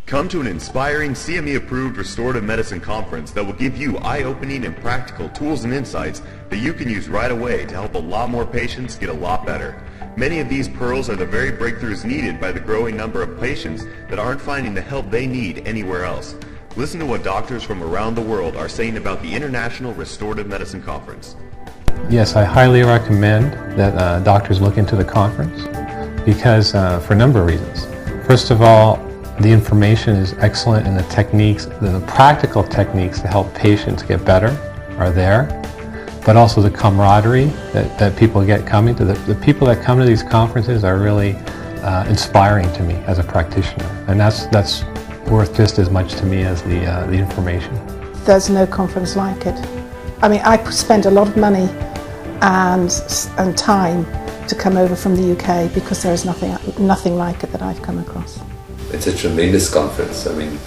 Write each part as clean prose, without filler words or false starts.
Come to an inspiring CME-approved restorative medicine conference that will give you eye-opening and practical tools and insights that you can use right away to help a lot more patients get a lot better. Many of these pearls are the very breakthroughs needed by the growing number of patients that aren't finding the help they need anywhere else. Listen to what doctors from around the world are saying about the International Restorative Medicine Conference. Yes, I highly recommend that doctors look into the conference because for a number of reasons. First of all, the information is excellent and the techniques, the practical techniques to help patients get better are there, but also the camaraderie that people get coming to. The people that come to these conferences are really inspiring to me as a practitioner, and that's worth just as much to me as the information. There's no conference like it. I mean, I spend a lot of money and time to come over from the UK because there is nothing like it that I've come across. It's a tremendous conference. I mean,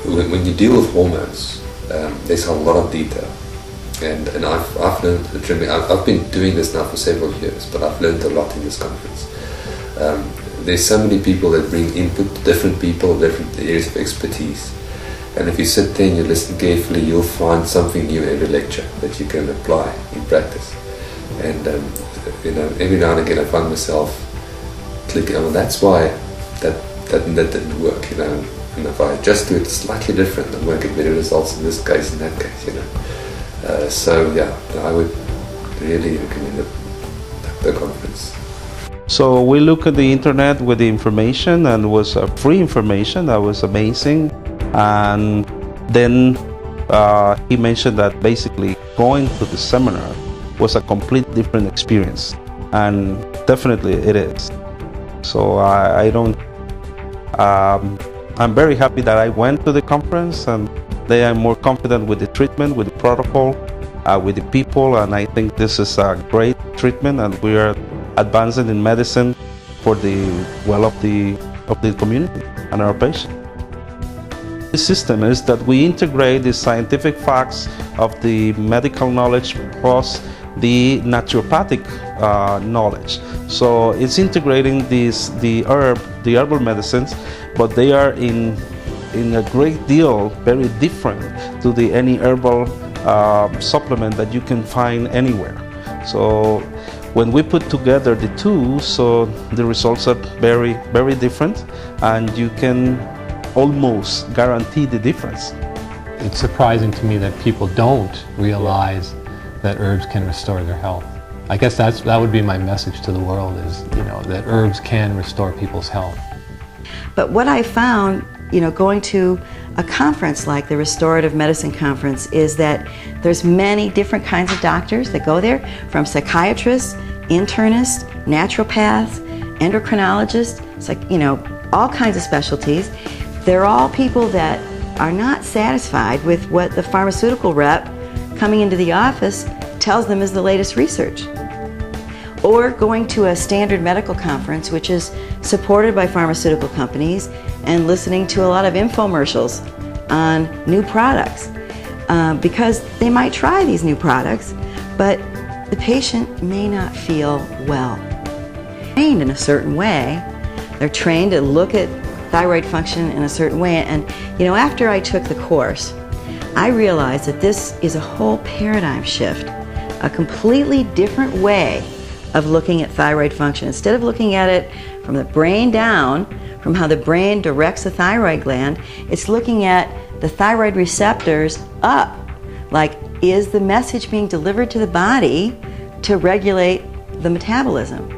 when you deal with hormones, there's a lot of detail, and I've learned I've been doing this now for several years, but I've learned a lot in this conference. There's so many people that bring input, different people, different areas of expertise, and if you sit there and you listen carefully, you'll find something new in every lecture that you can apply in practice. And every now and again, I find myself clicking, well, that's why that didn't work, and if I just do it slightly different, I might get better results in this case, in that case, so yeah, I would really recommend the conference. So we look at the internet with the information, and it was free information that was amazing, and then he mentioned that basically going to the seminar was a complete different experience, and definitely it is. So I'm very happy that I went to the conference, and they are more confident with the treatment, with the protocol, with the people, and I think this is a great treatment, and we are advancing in medicine for the well of the community and our patients. The system is that we integrate the scientific facts of the medical knowledge plus the naturopathic knowledge. So it's integrating the herbal medicines, but they are in a great deal very different to any herbal supplement that you can find anywhere. So when we put together the two, so the results are very, very different, and you can almost guarantee the difference. It's surprising to me that people don't realize that herbs can restore their health. I guess that would be my message to the world is, that herbs can restore people's health. But what I found, going to a conference like the Restorative Medicine Conference is that there's many different kinds of doctors that go there, from psychiatrists, internists, naturopaths, endocrinologists, all kinds of specialties. They're all people that are not satisfied with what the pharmaceutical rep coming into the office tells them is the latest research. Or going to a standard medical conference, which is supported by pharmaceutical companies, and listening to a lot of infomercials on new products, because they might try these new products, but the patient may not feel well. Trained in a certain way, they're trained to look at thyroid function in a certain way, and after I took the course, I realized that this is a whole paradigm shift, a completely different way of looking at thyroid function. Instead of looking at it from the brain down, from how the brain directs the thyroid gland, it's looking at the thyroid receptors up. Like, is the message being delivered to the body to regulate the metabolism?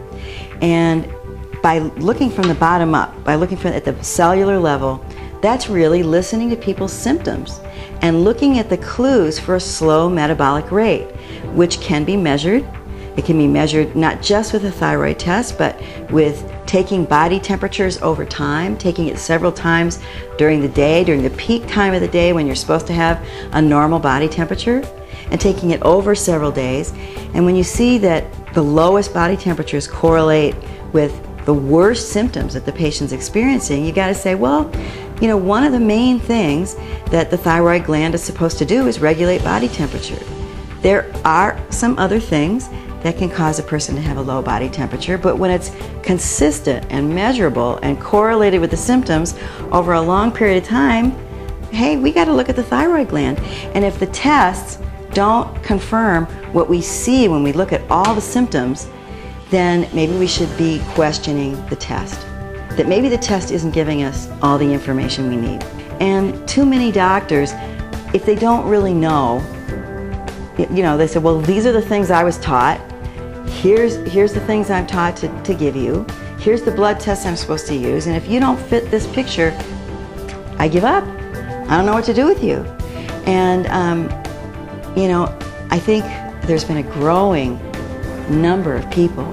And by looking from the bottom up, by looking at the cellular level, that's really listening to people's symptoms and looking at the clues for a slow metabolic rate, which can be measured. It can be measured not just with a thyroid test, but with taking body temperatures over time, taking it several times during the day, during the peak time of the day when you're supposed to have a normal body temperature, and taking it over several days. And when you see that the lowest body temperatures correlate with the worst symptoms that the patient's experiencing, you got to say, well, one of the main things that the thyroid gland is supposed to do is regulate body temperature. There are some other things that can cause a person to have a low body temperature, but when it's consistent and measurable and correlated with the symptoms over a long period of time, hey, we got to look at the thyroid gland. And if the tests don't confirm what we see when we look at all the symptoms, then maybe we should be questioning the test. That maybe the test isn't giving us all the information we need. And too many doctors, if they don't really know, they say, well, these are the things I was taught. Here's the things I'm taught to give you. Here's the blood tests I'm supposed to use. And if you don't fit this picture, I give up. I don't know what to do with you. And, I think there's been a growing number of people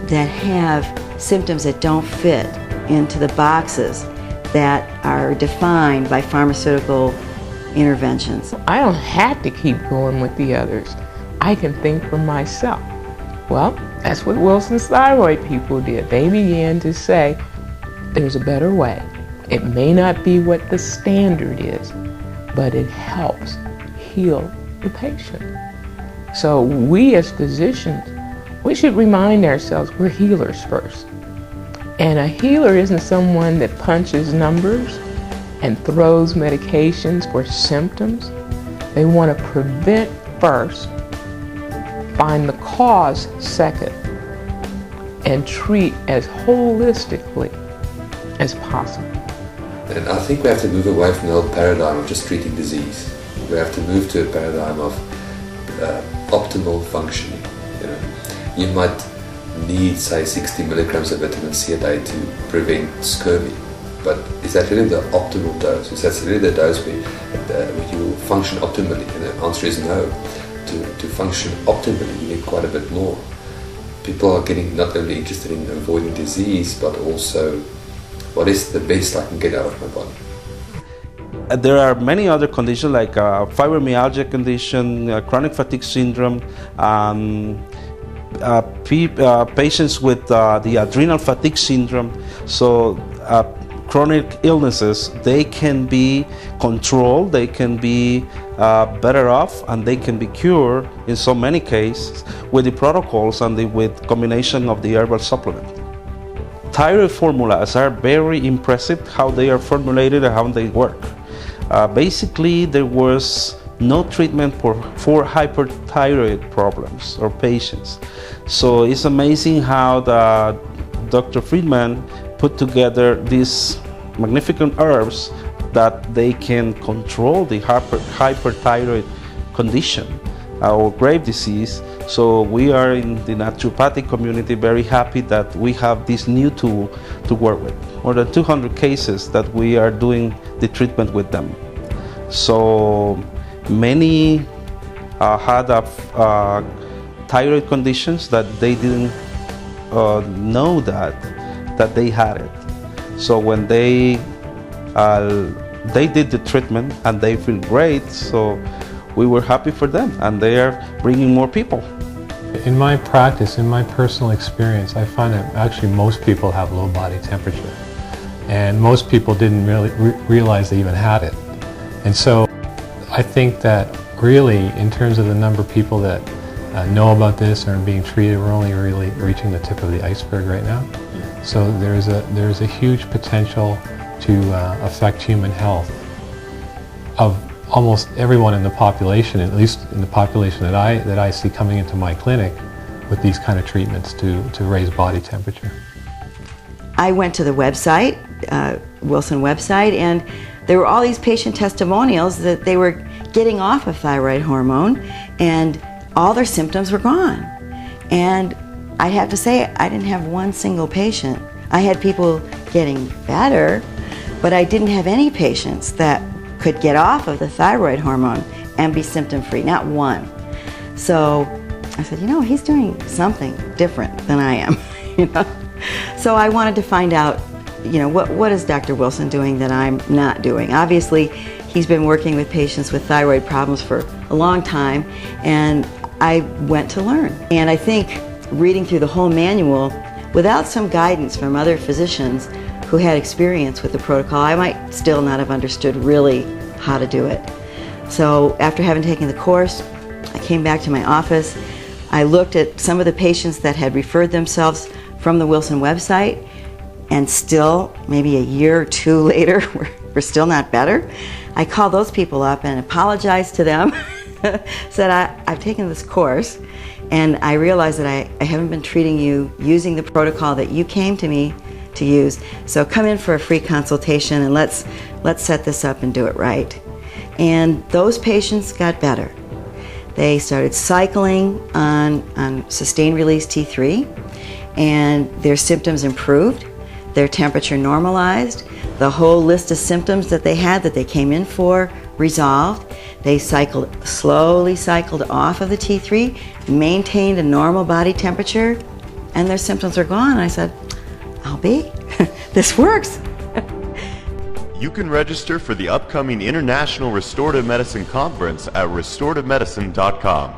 that have symptoms that don't fit into the boxes that are defined by pharmaceutical interventions. I don't have to keep going with the others. I can think for myself. Well, that's what Wilson's thyroid people did. They began to say, there's a better way. It may not be what the standard is, but it helps heal the patient. So we as physicians, we should remind ourselves we're healers first. And a healer isn't someone that punches numbers and throws medications for symptoms. They want to prevent first, find the cause second, and treat as holistically as possible. And I think we have to move away from the old paradigm of just treating disease. We have to move to a paradigm of optimal functioning. You might need, say, 60 milligrams of vitamin C a day to prevent scurvy. But is that really the optimal dose? Is that really the dose where you function optimally? And the answer is no. To function optimally, you need quite a bit more. People are getting not only interested in avoiding disease, but also what is the best I can get out of my body. There are many other conditions like fibromyalgia condition, chronic fatigue syndrome, patients with the adrenal fatigue syndrome. So chronic illnesses, they can be controlled, they can be better off, and they can be cured in so many cases with the protocols and with combination of the herbal supplement. Thyroid formulas are very impressive how they are formulated and how they work. Basically, there was no treatment for hyperthyroid problems or patients. So it's amazing how Dr. Friedman put together these magnificent herbs that they can control the hyperthyroid condition or grave disease. So we are in the naturopathic community very happy that we have this new tool to work with. More than 200 cases that we are doing the treatment with them. So many had thyroid conditions that they didn't know that they had it. So when they did the treatment and they feel great, so we were happy for them, and they are bringing more people. In my practice, in my personal experience, I find that actually most people have low body temperature, and most people didn't really realize they even had it. And so I think that really, in terms of the number of people that know about this and are being treated, we're only really reaching the tip of the iceberg right now. So there's a huge potential to affect human health of almost everyone in the population, at least in the population that I see coming into my clinic with these kind of treatments to raise body temperature. I went to the website, Wilson website, and there were all these patient testimonials that they were getting off of thyroid hormone and all their symptoms were gone. And I have to say, I didn't have one single patient. I had people getting better, but I didn't have any patients that could get off of the thyroid hormone and be symptom-free, not one. So I said, he's doing something different than I am. So I wanted to find out, what is Dr. Wilson doing that I'm not doing? Obviously, he's been working with patients with thyroid problems for a long time, and I went to learn. And I think reading through the whole manual, without some guidance from other physicians who had experience with the protocol, I might still not have understood really how to do it. So after having taken the course, I came back to my office, I looked at some of the patients that had referred themselves from the Wilson website, and still, maybe a year or two later, we're still not better. I called those people up and apologized to them, said, I've taken this course, and I realized that I haven't been treating you using the protocol that you came to me to use, so come in for a free consultation and let's set this up and do it right. And those patients got better. They started cycling on sustained release T3, and their symptoms improved, their temperature normalized, the whole list of symptoms that they had that they came in for resolved. They slowly cycled off of the T3, maintained a normal body temperature, and their symptoms are gone. I said, I'll be. This works. You can register for the upcoming International Restorative Medicine Conference at restorativemedicine.com.